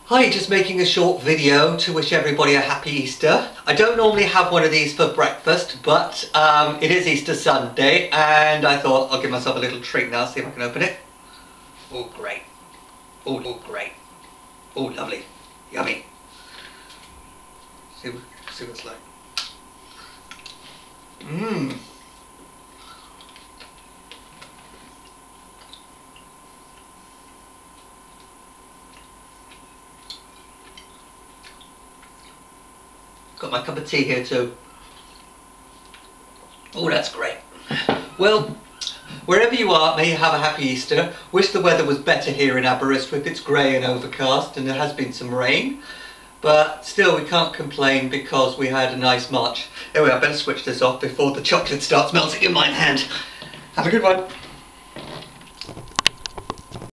Hi, just making a short video to wish everybody a happy Easter. I don't normally have one of these for breakfast, but it is Easter Sunday and I thought I'll give myself a little treat now, see if I can open it. Oh, great. Oh, great. Oh, lovely. Yummy. See what it's like. Mmm. Got my cup of tea here too. Oh, that's great. Well, wherever you are, may you have a happy Easter. Wish the weather was better here in Aberystwyth. It's grey and overcast and there has been some rain. But still, we can't complain because we had a nice March. Anyway, I better switch this off before the chocolate starts melting in my hand. Have a good one.